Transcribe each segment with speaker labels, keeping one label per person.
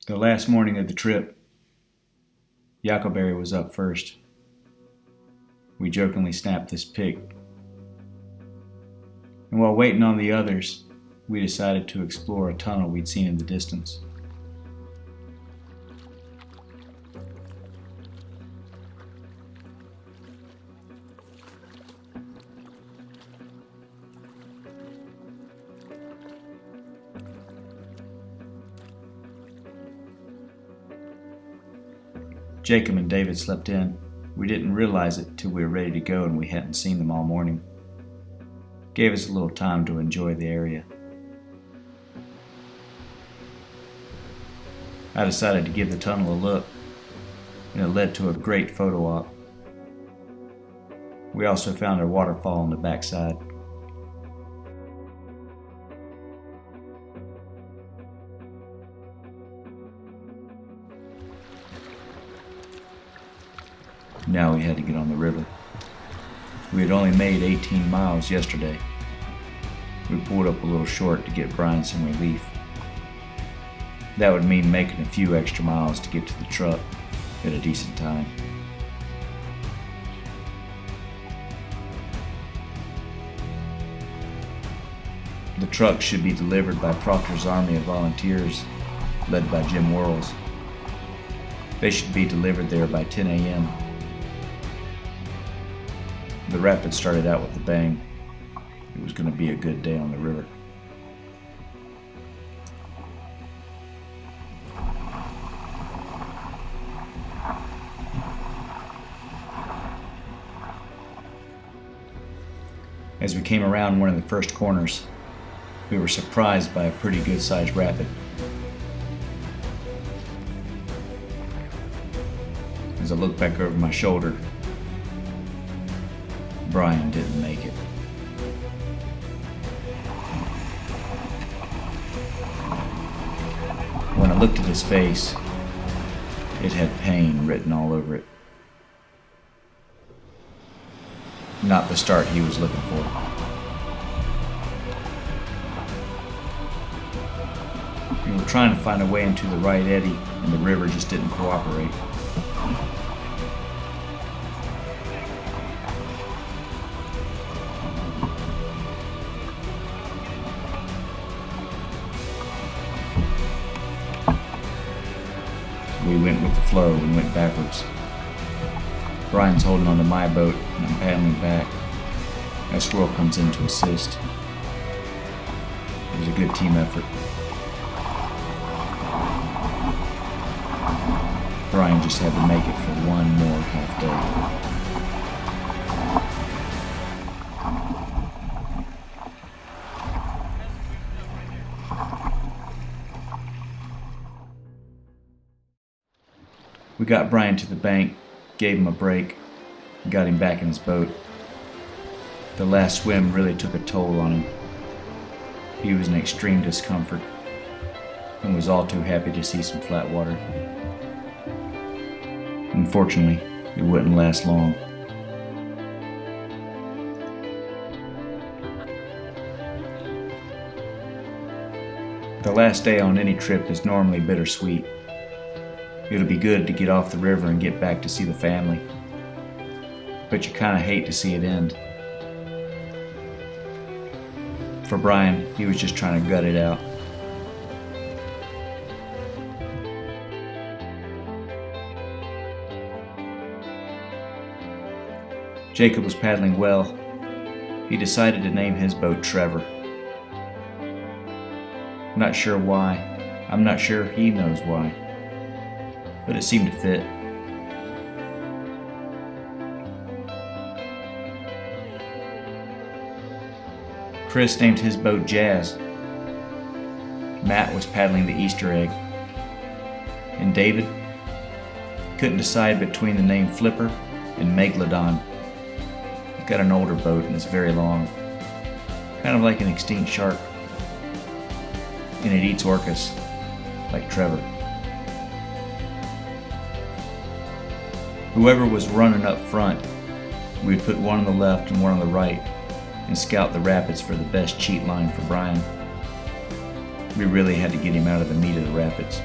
Speaker 1: The last morning of the trip, Yakkelberry was up first. We jokingly snapped this pic. And while waiting on the others, we decided to explore a tunnel we'd seen in the distance. Jacob and David slept in. We didn't realize it till we were ready to go and we hadn't seen them all morning. Gave us a little time to enjoy the area. I decided to give the tunnel a look, and it led to a great photo op. We also found a waterfall on the backside. Now we had to get on the river. We had only made 18 miles yesterday. We pulled up a little short to get Brian some relief. That would mean making a few extra miles to get to the truck at a decent time. The truck should be delivered by Proctor's Army of Volunteers, led by Jim Worrells. They should be delivered there by 10 a.m. The rapid started out with a bang. It was going to be a good day on the river. As we came around one of the first corners, we were surprised by a pretty good-sized rapid. As I looked back over my shoulder, Brian didn't make it. When I looked at his face, it had pain written all over it. Not the start he was looking for. We were trying to find a way into the right eddy, and the river just didn't cooperate. We went with the flow and went backwards. Brian's holding onto my boat and I'm paddling back. A squirrel comes in to assist. It was a good team effort. Brian just had to make it for one more half day. We got Brian to the bank, gave him a break, and got him back in his boat. The last swim really took a toll on him. He was in extreme discomfort and was all too happy to see some flat water. Unfortunately, it wouldn't last long. The last day on any trip is normally bittersweet. It'll be good to get off the river and get back to see the family, but you kind of hate to see it end. For Brian, he was just trying to gut it out. Jacob was paddling well. He decided to name his boat Trevor. Not sure why. I'm not sure he knows why, but it seemed to fit. Chris named his boat Jazz. Matt was paddling the Easter egg. And David couldn't decide between the name Flipper and Megalodon. He's got an older boat and it's very long, kind of like an extinct shark. And it eats orcas, like Trevor. Whoever was running up front, we'd put one on the left and one on the right and scout the rapids for the best cheat line for Brian. We really had to get him out of the meat of the rapids.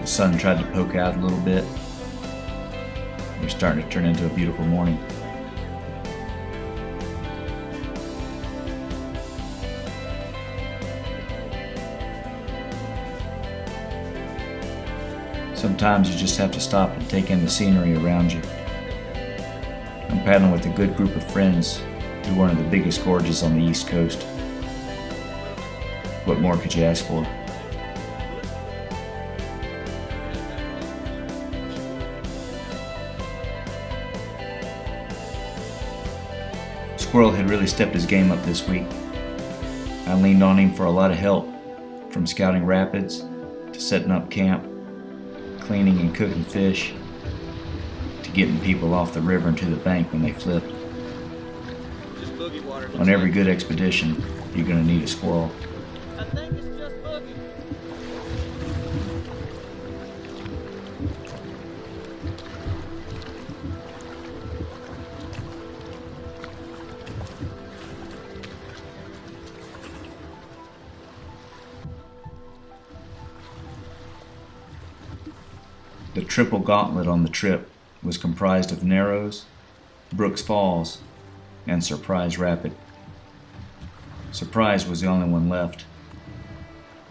Speaker 1: The sun tried to poke out a little bit. It was starting to turn into a beautiful morning. Sometimes you just have to stop and take in the scenery around you. I'm paddling with a good group of friends through one of the biggest gorges on the East Coast. What more could you ask for? Squirrel had really stepped his game up this week. I leaned on him for a lot of help, from scouting rapids to setting up camp, cleaning and cooking fish, to getting people off the river and to the bank when they flipped. On every good expedition, you're going to need a squirrel.
Speaker 2: I think it's just boogie.
Speaker 1: The triple gauntlet on the trip was comprised of Narrows, Brooks Falls, and Surprise Rapid. Surprise was the only one left,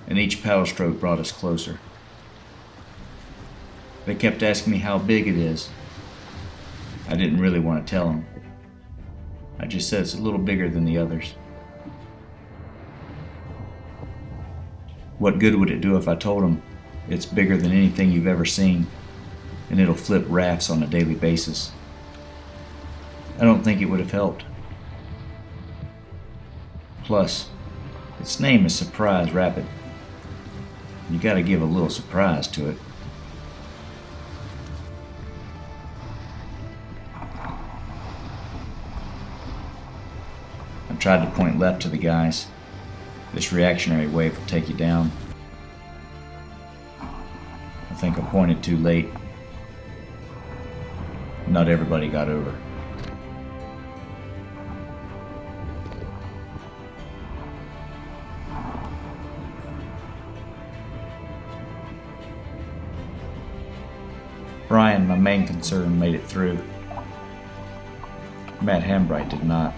Speaker 1: and each paddle stroke brought us closer. They kept asking me how big it is. I didn't really want to tell them. I just said it's a little bigger than the others. What good would it do if I told them it's bigger than anything you've ever seen, and it'll flip rafts on a daily basis? I don't think it would have helped. Plus, its name is Surprise Rapid. You gotta give a little surprise to it. I tried to point left to the guys. This reactionary wave will take you down. I think I pointed too late. Not everybody got over. Brian, my main concern, made it through. Matt Hambright did not.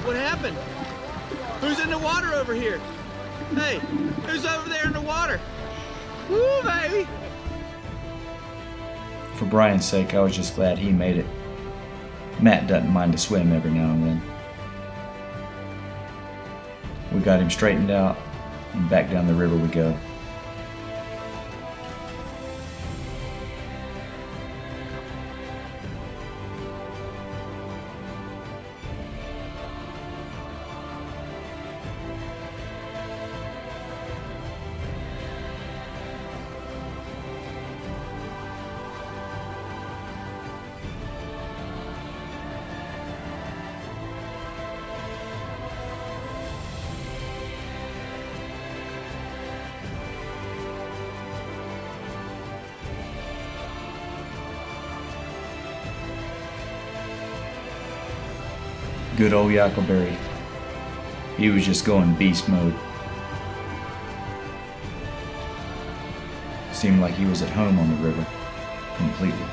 Speaker 2: What happened? Who's in the water over here? Hey, who's over there in the water? Woo, baby!
Speaker 1: For Brian's sake, I was just glad he made it. Matt doesn't mind to swim every now and then. We got him straightened out, and back down the river we go. Good old Yakkelberry. He was just going beast mode. Seemed like he was at home on the river, completely.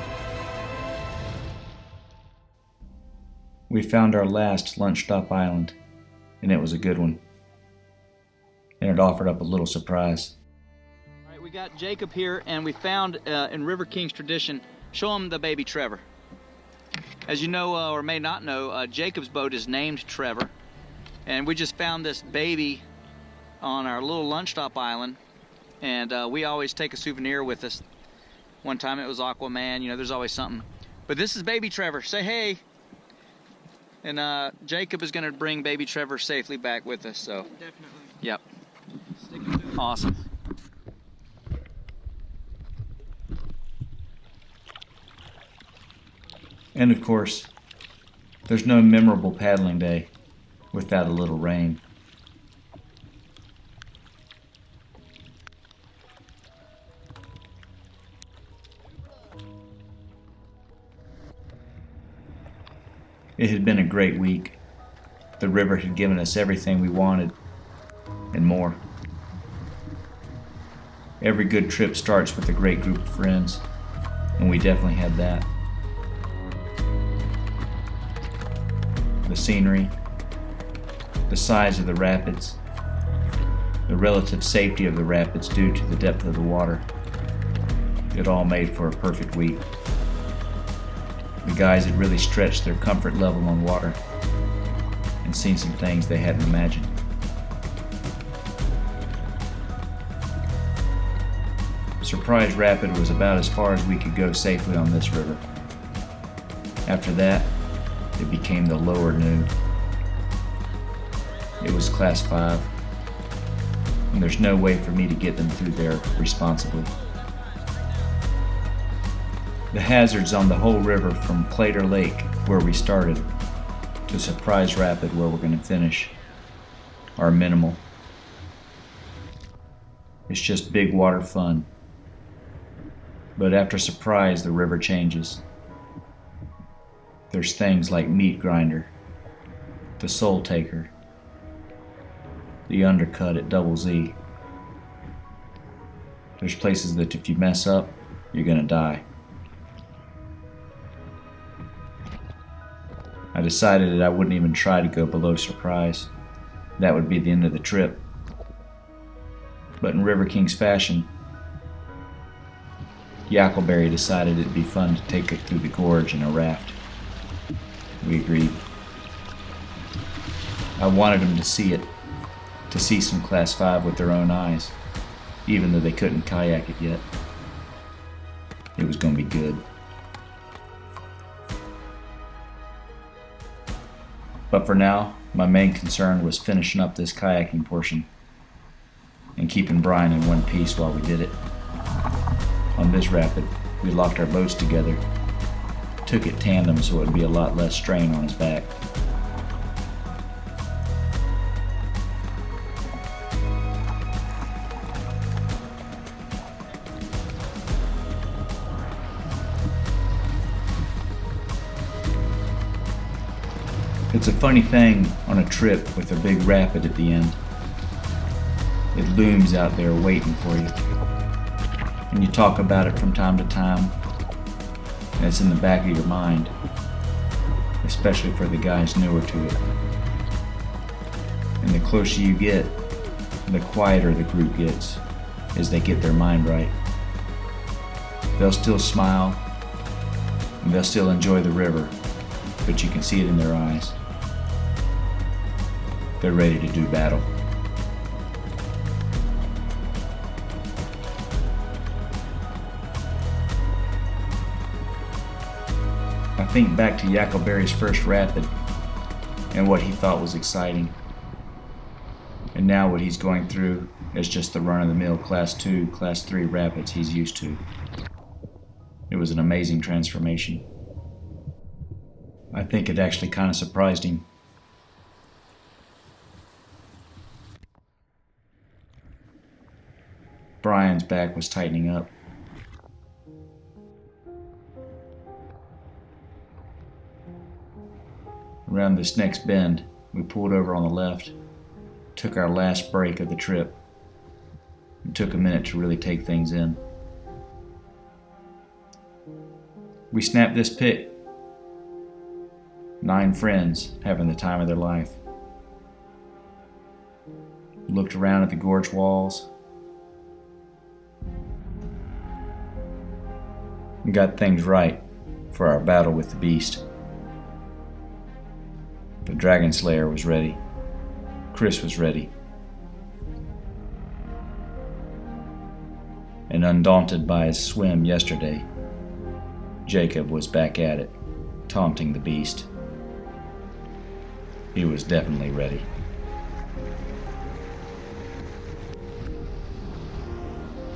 Speaker 1: We found our last lunch stop island, and it was a good one. And it offered up a little surprise.
Speaker 2: All right, we got Jacob here, and we found, in River King's tradition, show him the baby Trevor. As you know, or may not know, Jacob's boat is named Trevor, and we just found this baby on our little lunch stop island, and we always take a souvenir with us. One time it was Aquaman, you know, there's always something. But this is baby Trevor. Say hey. And Jacob is going to bring baby Trevor safely back with us, so.
Speaker 3: Definitely.
Speaker 2: Yep. Awesome.
Speaker 1: And of course, there's no memorable paddling day without a little rain. It had been a great week. The river had given us everything we wanted and more. Every good trip starts with a great group of friends, and we definitely had that. The scenery, the size of the rapids, the relative safety of the rapids due to the depth of the water. It all made for a perfect week. The guys had really stretched their comfort level on water and seen some things they hadn't imagined. Surprise Rapid was about as far as we could go safely on this river. After that, it became the lower Nude. It was class 5, and there's no way for me to get them through there responsibly. The hazards on the whole river from Clater Lake, where we started, to Surprise Rapid, where we're going to finish, are minimal. It's just big water fun. But after Surprise, the river changes. There's things like Meat Grinder, the Soul Taker, the Undercut at Double Z. There's places that if you mess up, you're gonna die. I decided that I wouldn't even try to go below Surprise. That would be the end of the trip. But in River King's fashion, Yakkelberry decided it'd be fun to take it through the gorge in a raft. We agreed. I wanted them to see it, to see some Class 5 with their own eyes, even though they couldn't kayak it yet. It was going to be good. But for now, my main concern was finishing up this kayaking portion and keeping Brian in one piece while we did it. On this rapid, we locked our boats together, took it tandem so it would be a lot less strain on his back. It's a funny thing on a trip with a big rapid at the end. It looms out there waiting for you. And you talk about it from time to time, and it's in the back of your mind, especially for the guys newer to it. And the closer you get, the quieter the group gets as they get their mind right. They'll still smile, and they'll still enjoy the river, but you can see it in their eyes. They're ready to do battle. I think back to Yakkelberry's first rapid and what he thought was exciting. And now what he's going through is just the run-of-the-mill Class 2, Class 3 rapids he's used to. It was an amazing transformation. I think it actually kind of surprised him. Brian's back was tightening up. Around this next bend, we pulled over on the left, took our last break of the trip, and took a minute to really take things in. We snapped this pic. 9 friends having the time of their life. Looked around at the gorge walls and got things right for our battle with the beast. The Dragon Slayer was ready. Chris was ready. And undaunted by his swim yesterday, Jacob was back at it, taunting the beast. He was definitely ready.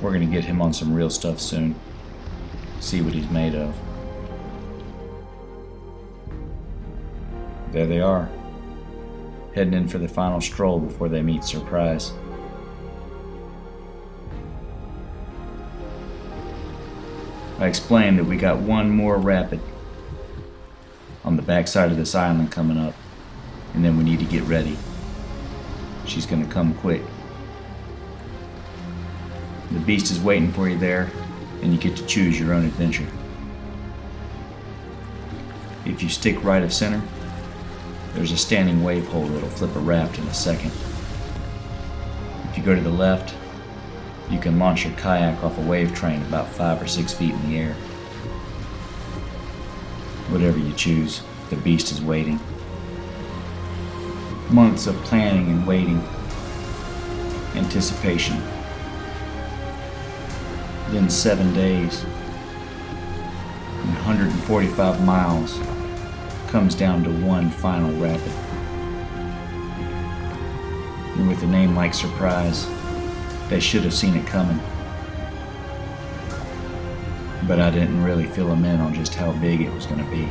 Speaker 1: We're gonna get him on some real stuff soon. See what he's made of. There they are, heading in for the final stroll before they meet Surprise. I explained that we got one more rapid on the backside of this island coming up, and then we need to get ready. She's gonna come quick. The beast is waiting for you there, and you get to choose your own adventure. If you stick right of center, there's a standing wave hole that'll flip a raft in a second. If you go to the left, you can launch your kayak off a wave train about 5 or 6 feet in the air. Whatever you choose, the beast is waiting. Months of planning and waiting, anticipation. Then 7 days and 145 miles comes down to one final rapid. And with a name like Surprise, they should have seen it coming. But I didn't really fill them in on just how big it was going to be.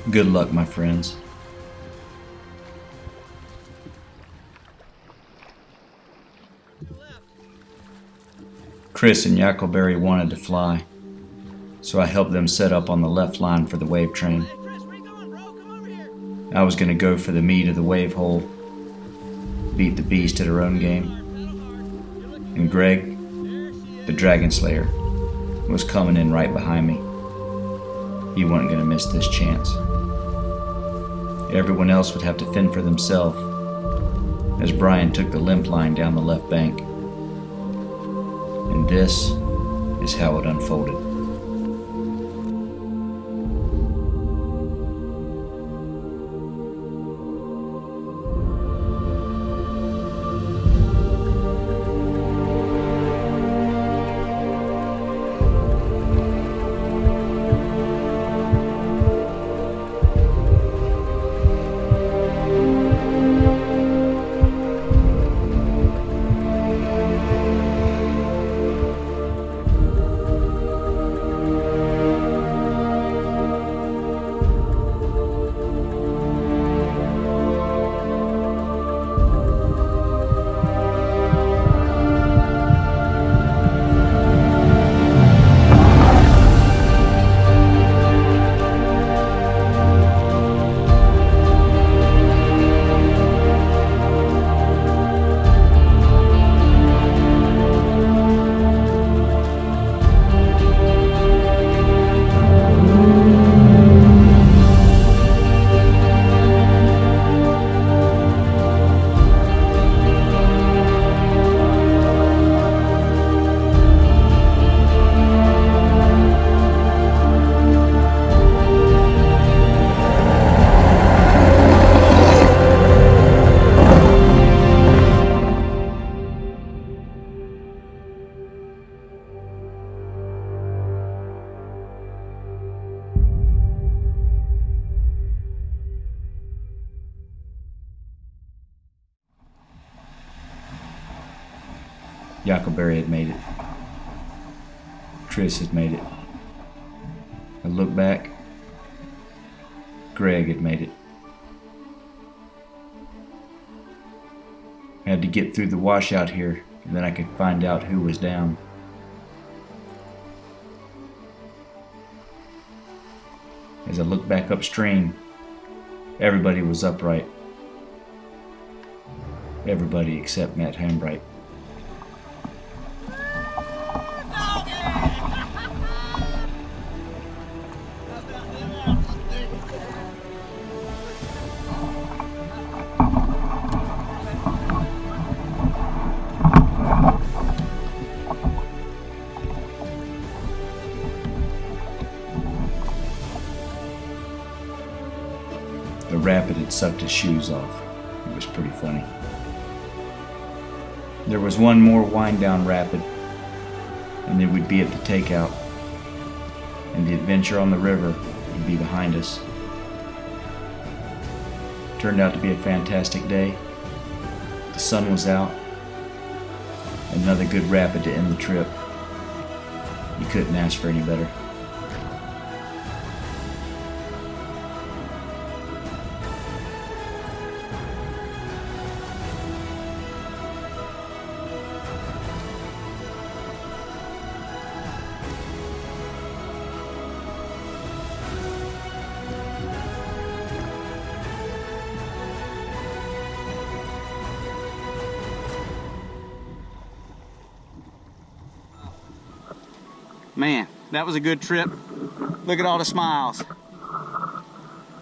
Speaker 1: Good luck, my friends. Chris and Yakkelberry wanted to fly, so I helped them set up on the left line for the wave train. I was going to go for the meat of the wave hole, beat the beast at her own game, and Greg, the dragon slayer, was coming in right behind me. He wasn't going to miss this chance. Everyone else would have to fend for themselves as Brian took the limp line down the left bank. And this is how it unfolded. Yakkelberry had made it. Chris had made it. I look back. Greg had made it. I had to get through the washout here, and then I could find out who was down. As I looked back upstream, everybody was upright. Everybody except Matt Hambright. The rapid had sucked his shoes off. It was pretty funny. There was one more wind down rapid, and then we'd be at the takeout, and the adventure on the river would be behind us. Turned out to be a fantastic day. The sun was out. Another good rapid to end the trip. You couldn't ask for any better.
Speaker 2: Man, that was a good trip. Look at all the smiles.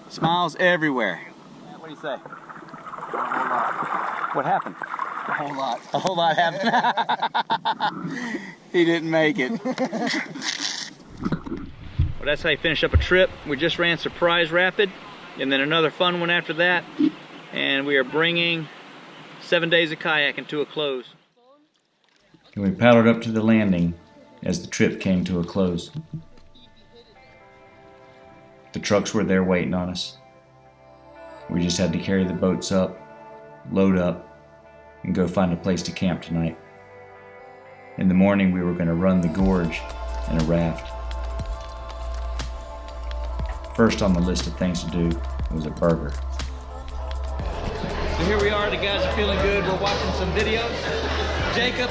Speaker 2: Smiles everywhere. What do you say?
Speaker 3: A whole lot.
Speaker 2: What happened?
Speaker 3: A whole lot.
Speaker 2: A whole lot happened. He didn't make it. Well, that's how you finish up a trip. We just ran Surprise Rapid, and then another fun one after that. And we are bringing 7 days of kayaking to a close.
Speaker 1: And we paddled up to the landing as the trip came to a close. The trucks were there waiting on us. We just had to carry the boats up, load up, and go find a place to camp tonight. In the morning, we were going to run the gorge in a raft. First on the list of things to do was a burger.
Speaker 2: So here we are, the guys are feeling good. We're watching some videos. Jacob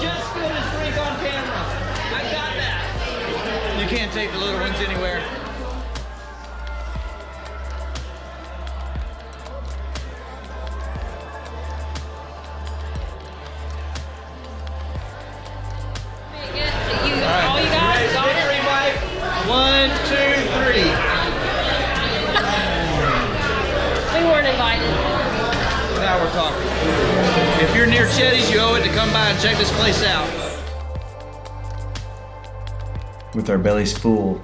Speaker 2: just spilled his drink on camera. I got that. You can't take the little ones anywhere.
Speaker 4: All you guys got it?
Speaker 2: 1, 2, 3.
Speaker 4: We weren't invited.
Speaker 2: Now we're talking. If you're near Chetty's, you owe it to come by and check this place out.
Speaker 1: With our bellies full,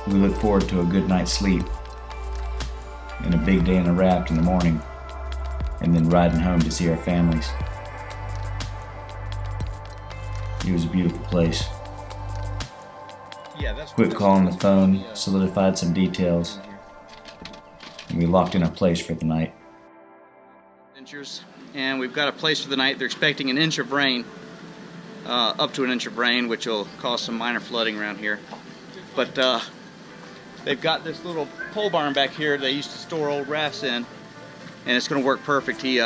Speaker 1: we look forward to a good night's sleep and a big day in the raft in the morning, and then riding home to see our families. It was a beautiful place.
Speaker 2: Yeah, that's
Speaker 1: Quick call on the phone solidified some details, and we locked in our place for the night.
Speaker 2: And we've got a place for the night. They're expecting an inch of rain, up to an inch of rain, which will cause some minor flooding around here. But they've got this little pole barn back here they used to store old rafts in, and it's going to work perfect. He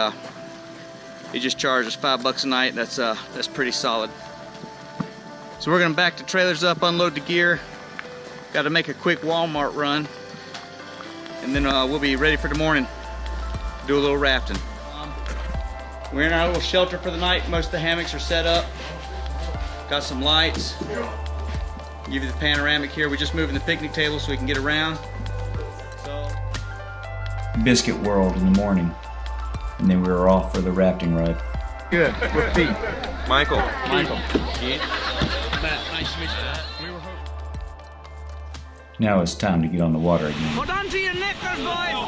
Speaker 2: just charged us $5 a night. That's pretty solid. So we're going to back the trailers up, unload the gear. Got to make a quick Walmart run, and then we'll be ready for the morning. Do a little rafting. We're in our little shelter for the night. Most of the hammocks are set up. Got some lights. Give you the panoramic here. We're just moving the picnic table so we can get around.
Speaker 1: Biscuit World in the morning, and then we were off for the rafting ride.
Speaker 3: Good. With Pete. Michael.
Speaker 2: Michael. Matt, nice to meet you. We were hoping.
Speaker 1: Now it's time to get on the water again.
Speaker 2: Hold on to your knickers, boys!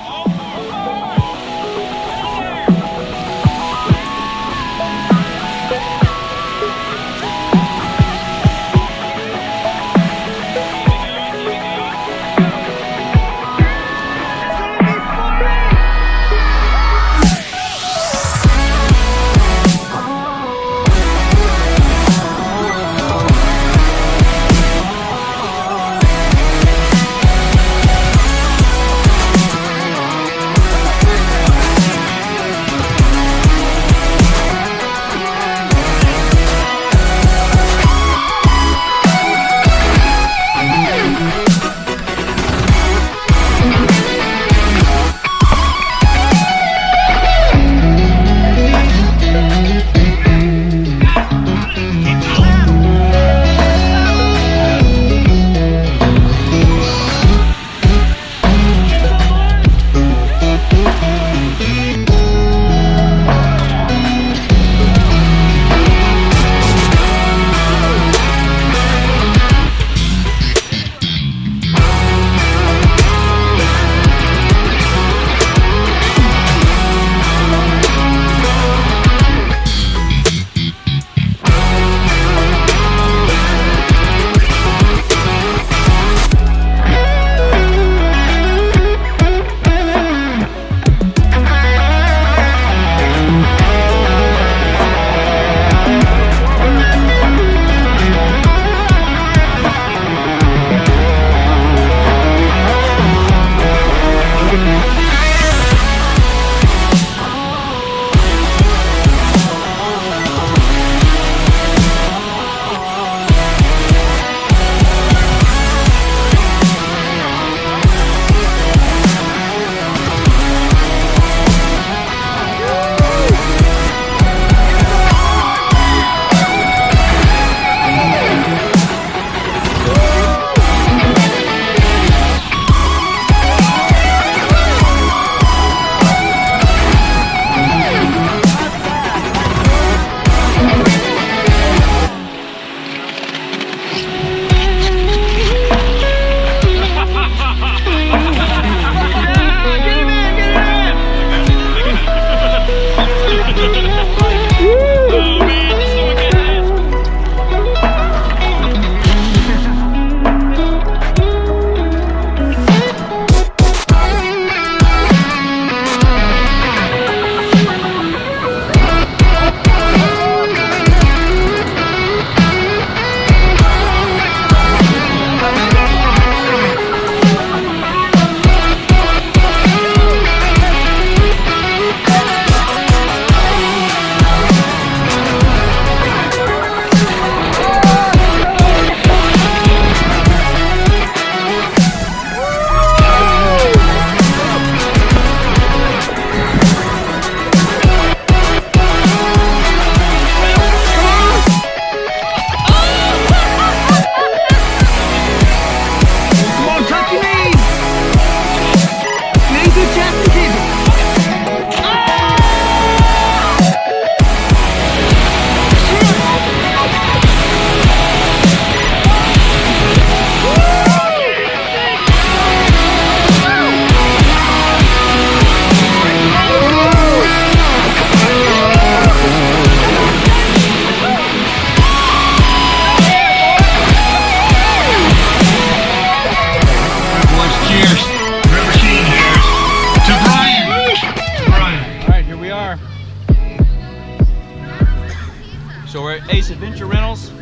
Speaker 2: Ace Adventure Rentals,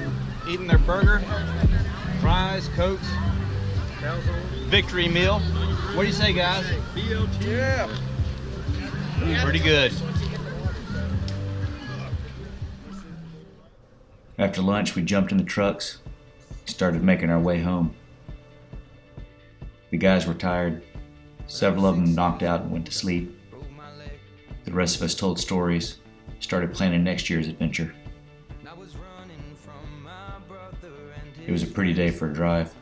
Speaker 2: eating their burger, fries, cokes, victory meal. What do you say, guys?
Speaker 3: Yeah.
Speaker 2: Pretty good.
Speaker 1: After lunch, we jumped in the trucks, started making our way home. The guys were tired. Several of them knocked out and went to sleep. The rest of us told stories, started planning next year's adventure. It was a pretty day for a drive.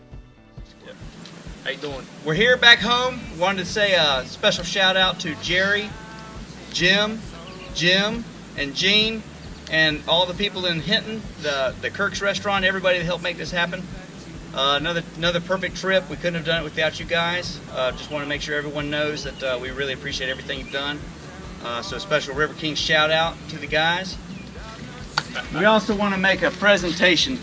Speaker 3: How you doing?
Speaker 2: We're here back home. Wanted to say a special shout out to Jerry, Jim, and Gene, and all the people in Hinton, the Kirk's restaurant, everybody that helped make this happen. Another perfect trip. We couldn't have done it without you guys. Just want to make sure everyone knows that we really appreciate everything you've done. So a special River Kings shout out to the guys. We also want to make a presentation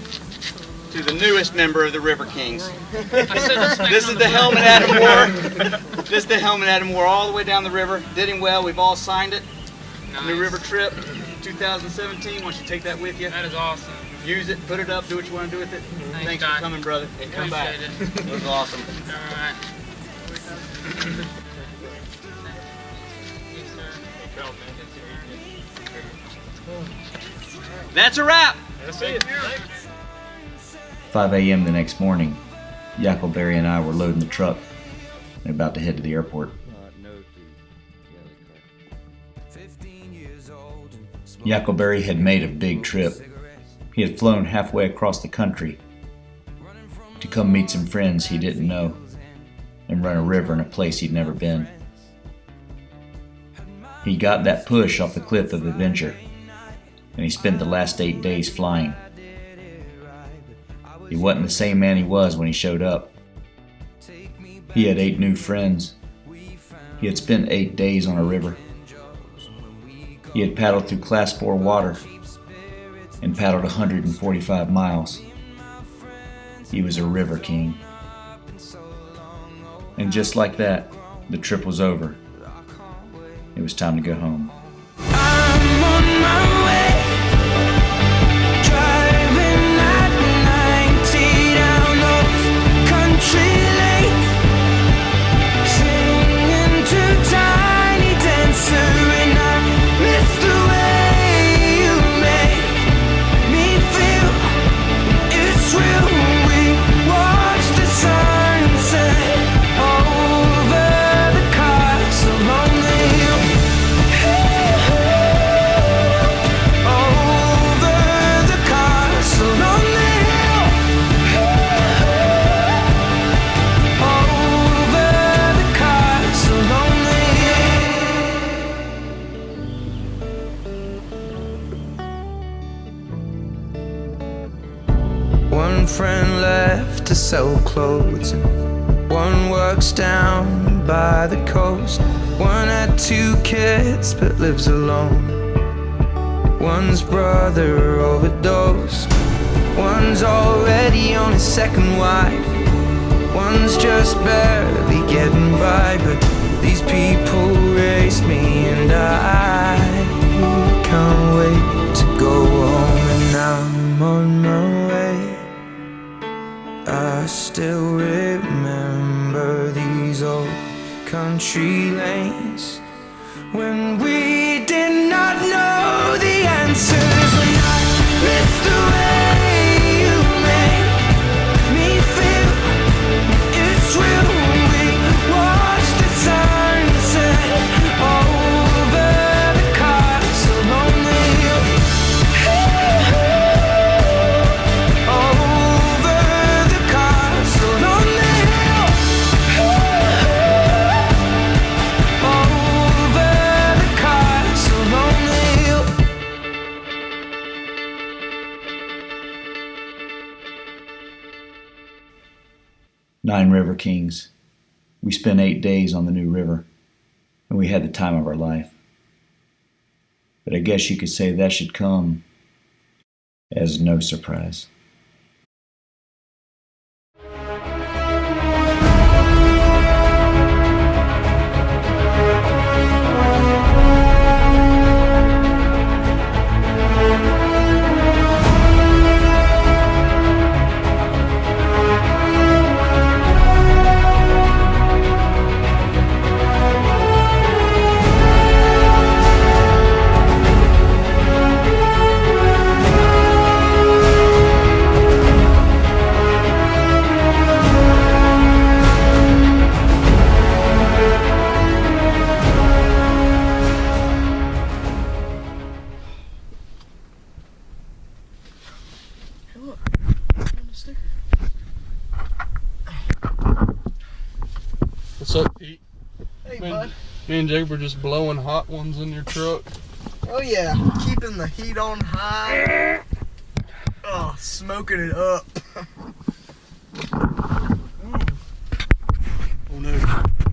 Speaker 2: to the newest member of the River Kings. This is the helmet Adam wore. This is the helmet Adam wore all the way down the river. Did him well. We've all signed it. Nice. New river trip, 2017. Want you to take that with you.
Speaker 5: That is awesome.
Speaker 2: Use it, put it up, do what you want to do with it. Thanks for coming, brother. And come back. It was awesome.
Speaker 5: All right.
Speaker 2: That's a wrap.
Speaker 3: That's it.
Speaker 1: 5 a.m. the next morning, Yakkelberry and I were loading the truck and about to head to the airport. Yakkelberry had made a big trip. He had flown halfway across the country to come meet some friends he didn't know and run a river in a place he'd never been. He got that push off the cliff of adventure, and he spent the last 8 days flying. He wasn't the same man he was when he showed up. He had 8 new friends. He had spent 8 days on a river. He had paddled through Class 4 water and paddled 145 miles. He was a river king. And just like that, the trip was over. It was time to go home.
Speaker 6: I'm on my way, driving at 90 down those country lanes, singing to Tiny Dancer, and I miss the way you make me feel. It's real. We watch the sunset over the castle on the hill. One friend left to sell clothes, and one works down by the coast. One had 2 kids but lives alone. One's brother overdosed. One's already on his 2nd wife. One's just barely getting by, but these people raised me, and I can't wait to go home. And I'm on my way. I still remember these old country lanes when we did not know the answers, and I miss the way you make me feel. It's real. We watch the sunset over the castle on the hill.
Speaker 1: Nine River Kings. We spent 8 days on the new river, and we had the time of our life. But I guess you could say that should come as no surprise.
Speaker 3: What's up, Pete?
Speaker 5: Hey,
Speaker 3: Me,
Speaker 5: bud.
Speaker 3: me and Jake were just blowing hot ones in your truck.
Speaker 5: Oh yeah, keeping the heat on high. Oh, smoking it up.